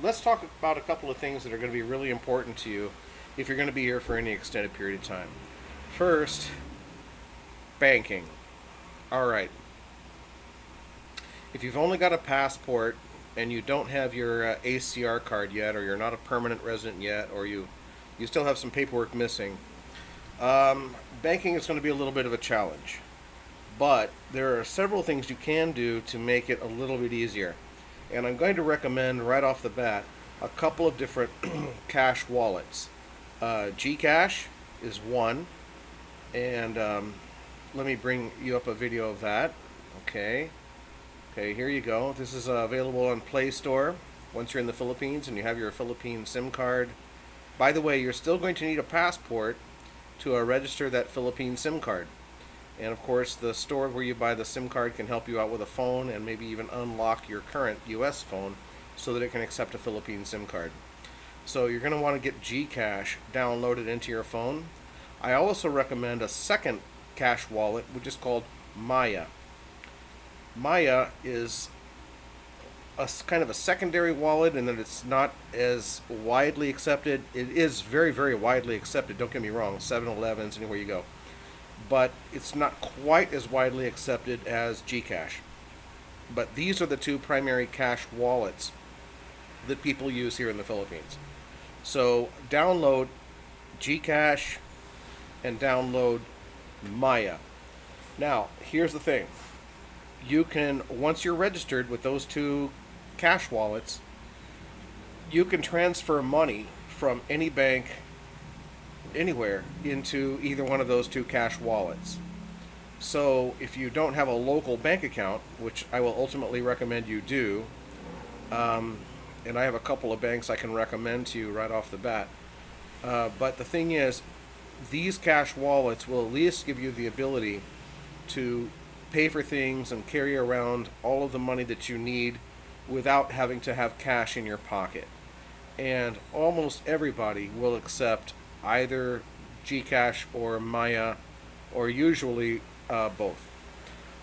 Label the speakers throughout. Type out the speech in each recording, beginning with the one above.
Speaker 1: Let's talk about a couple of things that are going to be really important to you if you're going to be here for any extended period of time. First, banking. All right. If you've only got a passport and you don't have your ACR card yet, or you're not a permanent resident yet, or you still have some paperwork missing, banking is going to be a little bit of a challenge. But there are several things you can do to make it a little bit easier. And I'm going to recommend right off the bat a couple of different cash wallets. GCash is one, and let me bring you up a video of that. Okay, here you go. This is available on Play Store once you're in the Philippines and you have your Philippine SIM card. By the way, you're still going to need a passport to register that Philippine SIM card. And of course, the store where you buy the SIM card can help you out with a phone and maybe even unlock your current US phone so that it can accept a Philippine SIM card. So you're going to want to get GCash downloaded into your phone. I also recommend a second cash wallet, which is called Maya. Maya is a kind of a secondary wallet in that it's not as widely accepted. It is very, very widely accepted, don't get me wrong, 7-Elevens, anywhere you go. But it's not quite as widely accepted as GCash. But these are the two primary cash wallets that people use here in the Philippines. So download GCash and download Maya. Now, here's the thing. You can, once you're registered with those two cash wallets, you can transfer money from any bank anywhere into either one of those two cash wallets. So if you don't have a local bank account, which I will ultimately recommend you do, and I have a couple of banks I can recommend to you right off the bat, but the thing is, these cash wallets will at least give you the ability to pay for things and carry around all of the money that you need without having to have cash in your pocket. And almost everybody will accept either GCash or Maya, or usually both.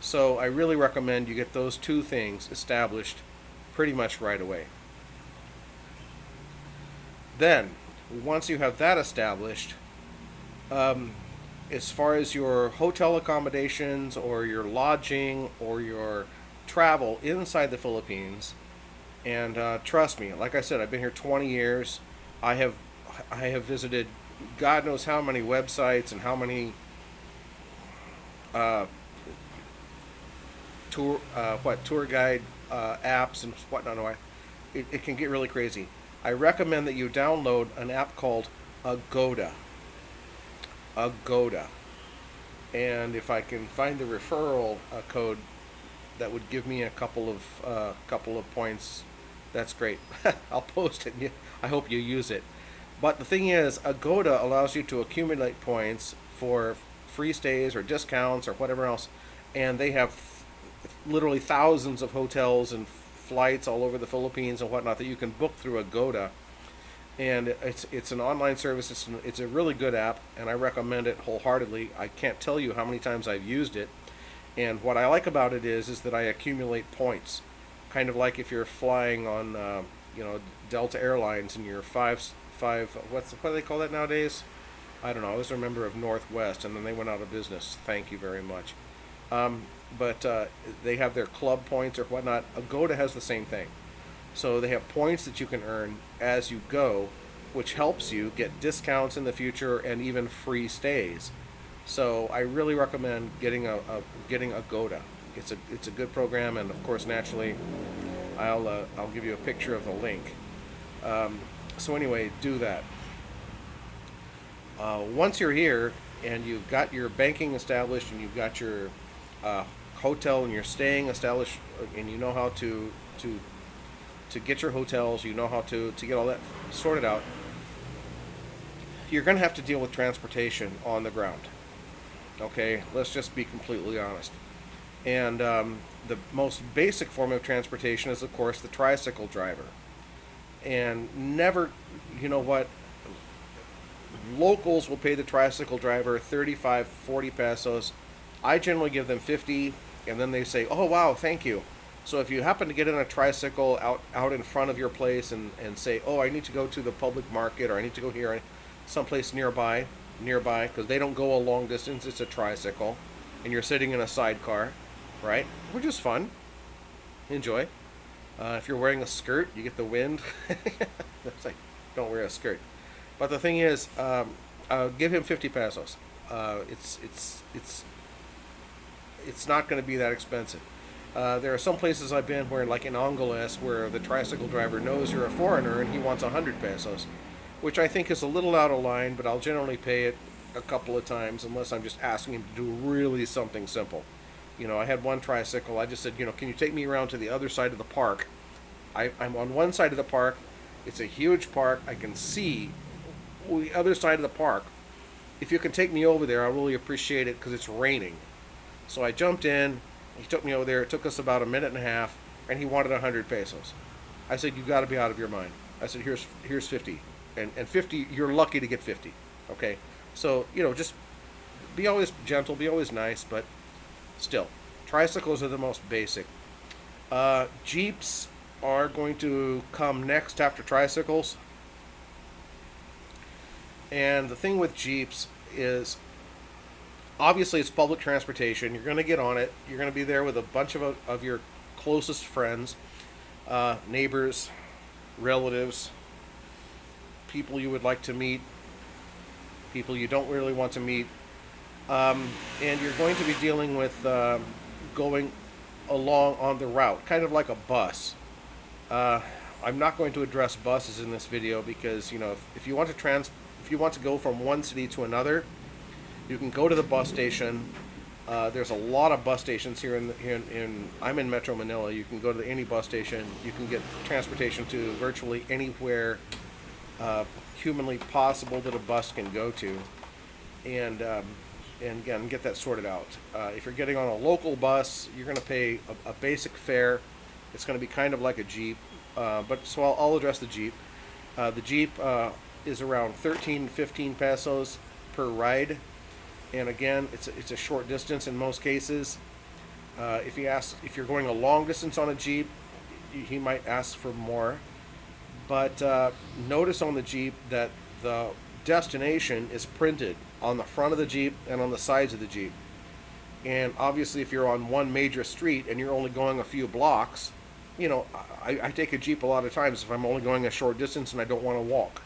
Speaker 1: So I really recommend you get those two things established pretty much right away. Then, once you have that established, as far as your hotel accommodations or your lodging or your travel inside the Philippines, and trust me, like I said, I've been here 20 years. I have visited God knows how many websites and how many tour guide apps and whatnot. No, it can get really crazy. I recommend that you download an app called Agoda. And if I can find the referral code that would give me a couple of points, that's great. I'll post it. I hope you use it. But the thing is, Agoda allows you to accumulate points for free stays or discounts or whatever else, and they have literally thousands of hotels and flights all over the Philippines and whatnot that you can book through Agoda. And it's an online service. It's a really good app, and I recommend it wholeheartedly. I can't tell you how many times I've used it. And what I like about it is that I accumulate points, kind of like if you're flying on Delta Airlines and you're what do they call that nowadays? I don't know. I was a member of Northwest, and then they went out of business. Thank you very much. But they have their club points or whatnot. Agoda has the same thing. So they have points that you can earn as you go, which helps you get discounts in the future and even free stays. So I really recommend getting Agoda. It's a good program, and of course, naturally, I'll give you a picture of the link. So anyway, do that. Once you're here and you've got your banking established and you've got your hotel and your staying established, and you know how to to get your hotels, you know how to get all that sorted out, you're going to have to deal with transportation on the ground. Okay, let's just be completely honest. And the most basic form of transportation is, of course, the tricycle driver. And never, you know what, locals will pay the tricycle driver 35, 40 pesos. I generally give them 50, and then they say, oh, wow, thank you. So if you happen to get in a tricycle out in front of your place and say, oh, I need to go to the public market, or I need to go here, someplace nearby, because they don't go a long distance, it's a tricycle, and you're sitting in a sidecar, right? Which is fun. Enjoy. If you're wearing a skirt, you get the wind. It's like, don't wear a skirt. But the thing is, give him 50 pesos. It's not going to be that expensive. There are some places I've been where, like in Angeles, where the tricycle driver knows you're a foreigner and he wants 100 pesos, which I think is a little out of line, but I'll generally pay it a couple of times unless I'm just asking him to do really something simple. You know, I had one tricycle, I just said, you know, can you take me around to the other side of the park? I'm on one side of the park, it's a huge park, I can see the other side of the park. If you can take me over there, I really appreciate it because it's raining. So I jumped in, he took me over there, it took us about a minute and a half, and he wanted 100 pesos. I said, you got to be out of your mind. I said, here's 50. And 50, you're lucky to get 50. Okay? So, you know, just be always gentle, be always nice, but still, tricycles are the most basic. Jeeps are going to come next after tricycles. And the thing with Jeeps is, obviously it's public transportation. You're going to get on it. You're going to be there with a bunch of your closest friends, neighbors, relatives, people you would like to meet, people you don't really want to meet. And you're going to be dealing with going along on the route, kind of like a bus. I'm not going to address buses in this video because, you know, if you want to go from one city to another, you can go to the bus station. There's a lot of bus stations here I'm in Metro Manila. You can go to any bus station. You can get transportation to virtually anywhere humanly possible that a bus can go to, and again, get that sorted out. If you're getting on a local bus, you're going to pay a basic fare. It's going to be kind of like a Jeep, but so I'll address the Jeep. The Jeep is around 13, 15 pesos per ride. And again, it's a short distance in most cases. If you're going a long distance on a Jeep, he might ask for more. But notice on the Jeep that the destination is printed on the front of the Jeep and on the sides of the Jeep. And obviously, if you're on one major street and you're only going a few blocks, you know, I take a Jeep a lot of times if I'm only going a short distance and I don't want to walk.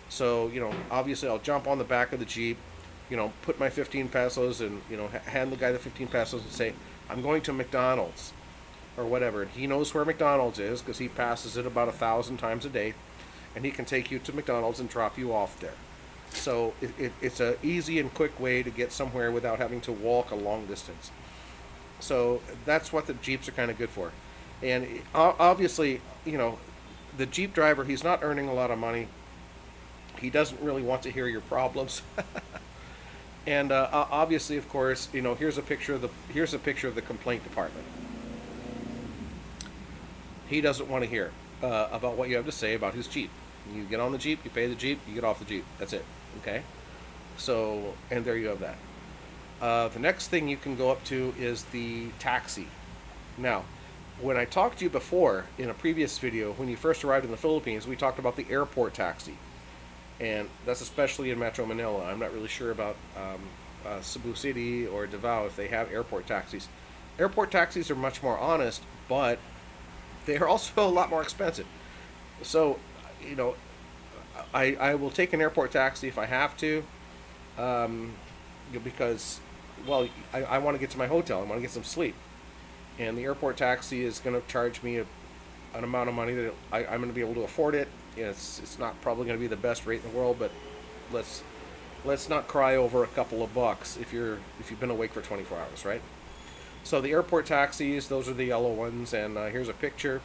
Speaker 1: So, you know, obviously I'll jump on the back of the Jeep, you know, put my 15 pesos and, you know, hand the guy the 15 pesos and say, I'm going to McDonald's or whatever. And he knows where McDonald's is because he passes it about 1,000 times a day, and he can take you to McDonald's and drop you off there. So it's an easy and quick way to get somewhere without having to walk a long distance. So that's what the Jeeps are kind of good for. And obviously, you know, the Jeep driver, he's not earning a lot of money. He doesn't really want to hear your problems. And obviously, of course, you know, here's a picture of the complaint department. He doesn't want to hear about what you have to say about his Jeep. You get on the Jeep, you pay the Jeep, you get off the Jeep. That's it. Okay? So, and there you have that. The next thing you can go up to is the taxi. Now, when I talked to you before in a previous video, when you first arrived in the Philippines, we talked about the airport taxi. And that's especially in Metro Manila. I'm not really sure about Cebu City or Davao if they have airport taxis. Airport taxis are much more honest, but they are also a lot more expensive. So, you know, I will take an airport taxi if I have to, because, well, I want to get to my hotel. I want to get some sleep. And the airport taxi is going to charge me an amount of money that I'm going to be able to afford it. It's not probably going to be the best rate in the world, but let's not cry over a couple of bucks if you've been awake for 24 hours, right? So the airport taxis, those are the yellow ones, and here's a picture.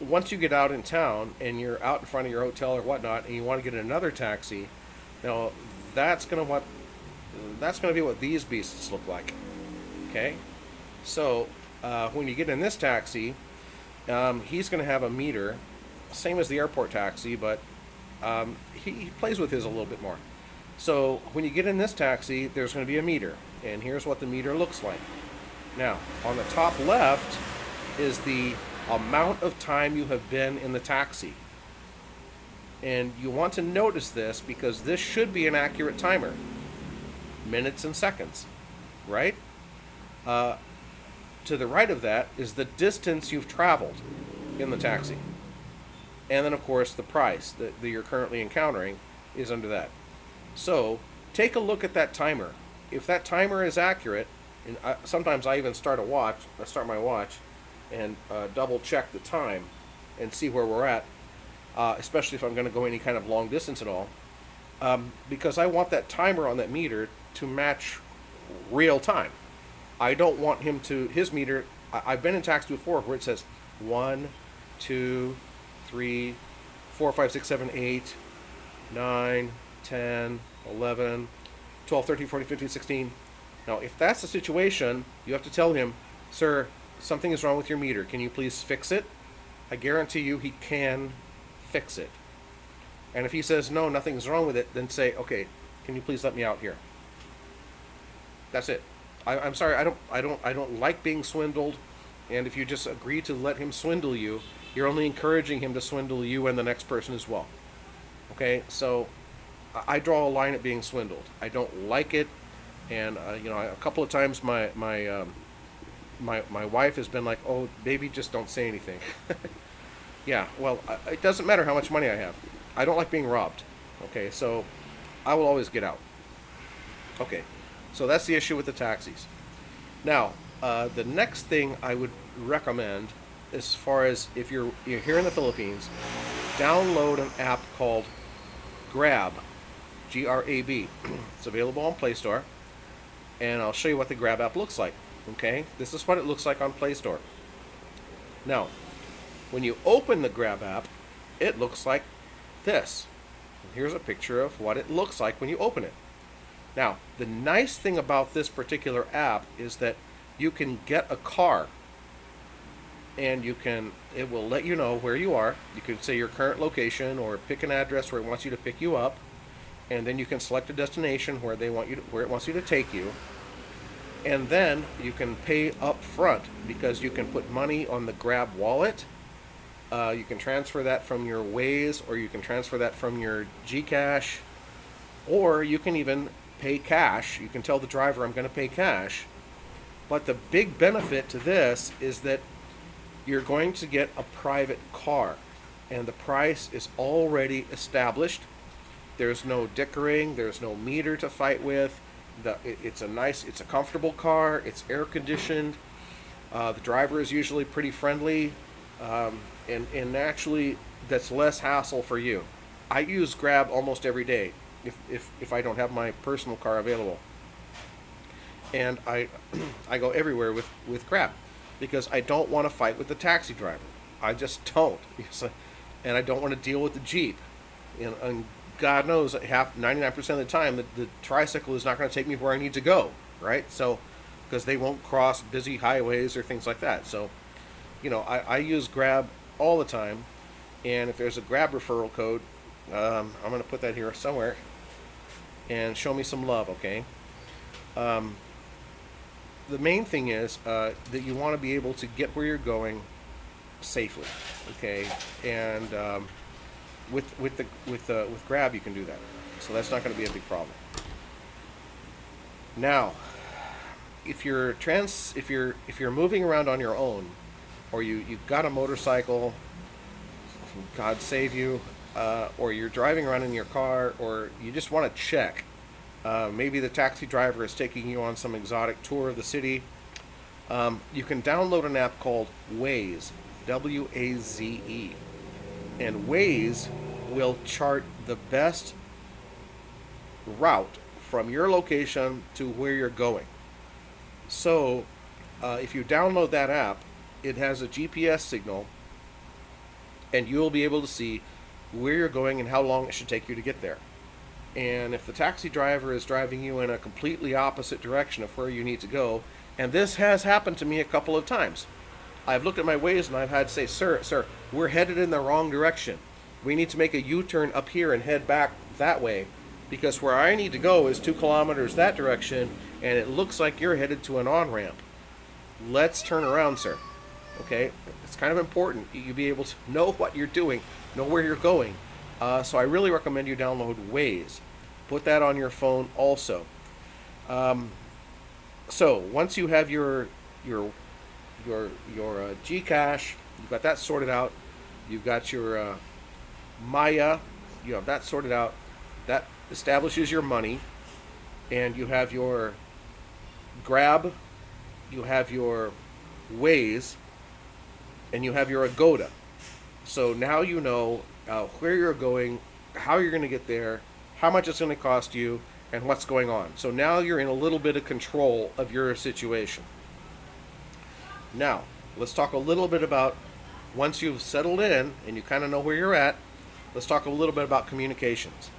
Speaker 1: Once you get out in town and you're out in front of your hotel or whatnot, and you want to get another taxi, now that's gonna what that's gonna be what these beasts look like. Okay, so when you get in this taxi, he's gonna have a meter, same as the airport taxi, but he plays with his a little bit more. So when you get in this taxi, there's going to be a meter, and here's what the meter looks like. Now, on the top left is the amount of time you have been in the taxi. And you want to notice this because this should be an accurate timer. Minutes and seconds, right? To the right of that is the distance you've traveled in the taxi. And then, of course, the price that you're currently encountering is under that. So take a look at that timer. If that timer is accurate, and sometimes I even start my watch, and double check the time and see where we're at, especially if I'm going to go any kind of long distance at all, because I want that timer on that meter to match real time. I don't want his meter. I've been in taxi before where it says 1, 2, 3, 4, 5, 6, 7, 8, 9, 10, 11, 12, 13, 14, 15, 16. Now, if that's the situation, you have to tell him, sir, something is wrong with your meter. Can you please fix it? I guarantee you he can fix it. And if he says, no, nothing's wrong with it, then say, okay, can you please let me out here? That's it. I'm sorry, I don't like being swindled. And if you just agree to let him swindle you, you're only encouraging him to swindle you and the next person as well. Okay, so I draw a line at being swindled. I don't like it, and a couple of times my wife has been like, "Oh, baby, just don't say anything." Yeah, well, it doesn't matter how much money I have. I don't like being robbed. Okay, so I will always get out. Okay, so that's the issue with the taxis. Now, the next thing I would recommend, as far as if you're here in the Philippines, download an app called Grab, Grab. It's available on Play Store, and I'll show you what the Grab app looks like. Okay, this is what it looks like on Play Store. Now, when you open the Grab app, it looks like this. Here's a picture of what it looks like when you open it. Now, the nice thing about this particular app is that you can get a car, and it will let you know where you are. You can say your current location or pick an address where it wants you to pick you up, and then you can select a destination where where it wants you to take you. And then you can pay up front because you can put money on the Grab wallet. You can transfer that from your Waze, or you can transfer that from your GCash, or you can even pay cash. You can tell the driver, I'm going to pay cash. But the big benefit to this is that you're going to get a private car, and the price is already established. There's no dickering, there's no meter to fight with. It's a comfortable car, it's air conditioned. The driver is usually pretty friendly, and actually that's less hassle for you. I use Grab almost every day if I don't have my personal car available. And I go everywhere with Grab because I don't want to fight with the taxi driver. I just don't. And I don't want to deal with the Jeep. And God knows, 99% of the time, the tricycle is not going to take me where I need to go, right? So, because they won't cross busy highways or things like that. So, I use Grab all the time. And if there's a Grab referral code, I'm going to put that here somewhere. And show me some love, okay? The main thing is that you want to be able to get where you're going safely, okay? And with Grab you can do that, so that's not going to be a big problem. Now, if you're moving around on your own, or you've got a motorcycle, God save you, or you're driving around in your car, or you just want to check. Maybe the taxi driver is taking you on some exotic tour of the city. You can download an app called Waze, Waze. And Waze will chart the best route from your location to where you're going. So, if you download that app, it has a GPS signal, and you'll be able to see where you're going and how long it should take you to get there. And if the taxi driver is driving you in a completely opposite direction of where you need to go, and this has happened to me a couple of times, I've looked at my Waze and I've had to say, sir, we're headed in the wrong direction. We need to make a U-turn up here and head back that way, because where I need to go is 2 kilometers that direction, and it looks like you're headed to an on-ramp. Let's turn around, sir. Okay? It's kind of important you be able to know what you're doing, know where you're going. So I really recommend you download Waze. Put that on your phone also. So once you have your GCash, you've got that sorted out. You've got your Maya, you have that sorted out. That establishes your money, and you have your Grab, you have your Waze, and you have your Agoda. So now you know where you're going, how you're going to get there, how much it's going to cost you, and what's going on. So now you're in a little bit of control of your situation. Now, let's talk a little bit about, once you've settled in and you kind of know where you're at, let's talk a little bit about communications.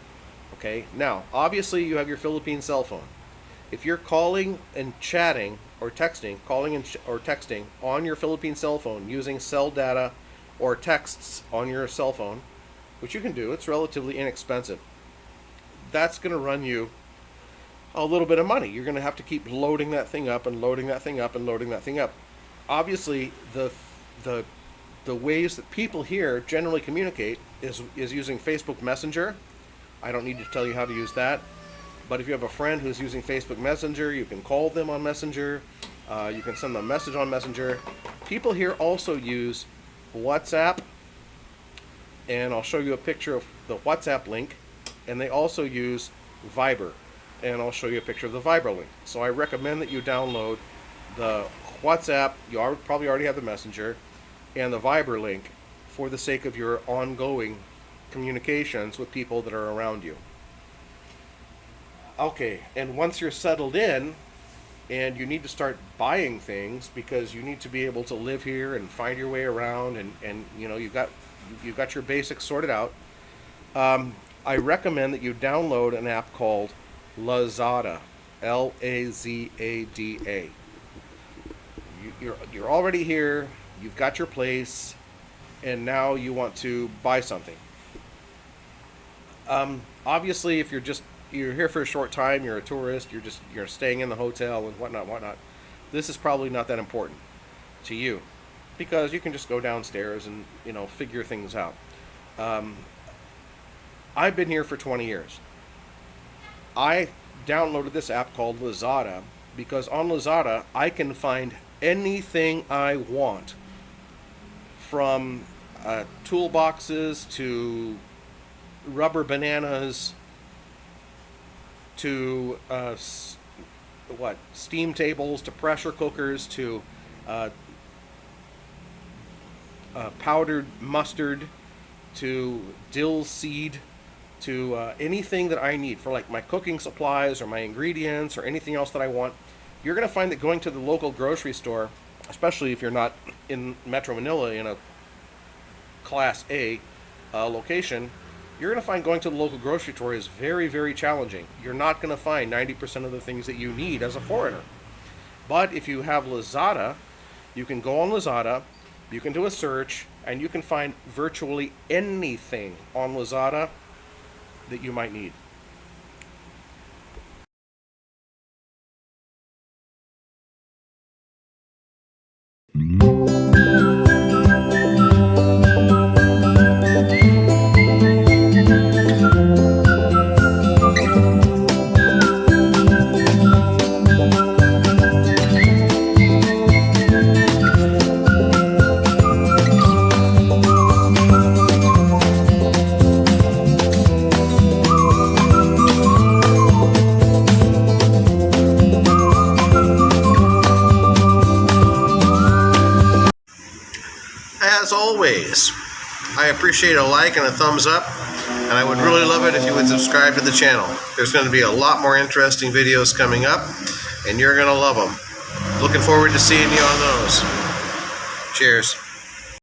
Speaker 1: Okay, now, obviously you have your Philippine cell phone. If you're calling and chatting or texting, or texting on your Philippine cell phone using cell data or texts on your cell phone, which you can do, it's relatively inexpensive, that's going to run you a little bit of money. You're going to have to keep loading that thing up and loading that thing up and loading that thing up. Obviously, the ways that people here generally communicate is using Facebook Messenger. I don't need to tell you how to use that. But if you have a friend who's using Facebook Messenger, you can call them on Messenger. You can send them a message on Messenger. People here also use WhatsApp, and I'll show you a picture of the WhatsApp link. And they also use Viber, and I'll show you a picture of the Viber link. So I recommend that you download the WhatsApp, you probably already have the Messenger, and the Viber link for the sake of your ongoing communications with people that are around you. Okay, and once you're settled in and you need to start buying things because you need to be able to live here and find your way around, and you know you've got your basics sorted out, I recommend that you download an app called Lazada, Lazada. You're already here, you've got your place, and now you want to buy something. Obviously, if you're here for a short time, you're a tourist, you're staying in the hotel and whatnot, this is probably not that important to you, because you can just go downstairs and figure things out. I've been here for 20 years. I downloaded this app called Lazada because on Lazada I can find anything I want, from toolboxes to rubber bananas to steam tables to pressure cookers to powdered mustard to dill seed to anything that I need for like my cooking supplies or my ingredients or anything else that I want. You're going to find that going to the local grocery store, especially if you're not in Metro Manila in a Class A location, you're going to find going to the local grocery store is very, very challenging. You're not going to find 90% of the things that you need as a foreigner. But if you have Lazada, you can go on Lazada, you can do a search, and you can find virtually anything on Lazada that you might need. As always, I appreciate a like and a thumbs up, and I would really love it if you would subscribe to the channel. There's going to be a lot more interesting videos coming up, and you're going to love them. Looking forward to seeing you on those. Cheers.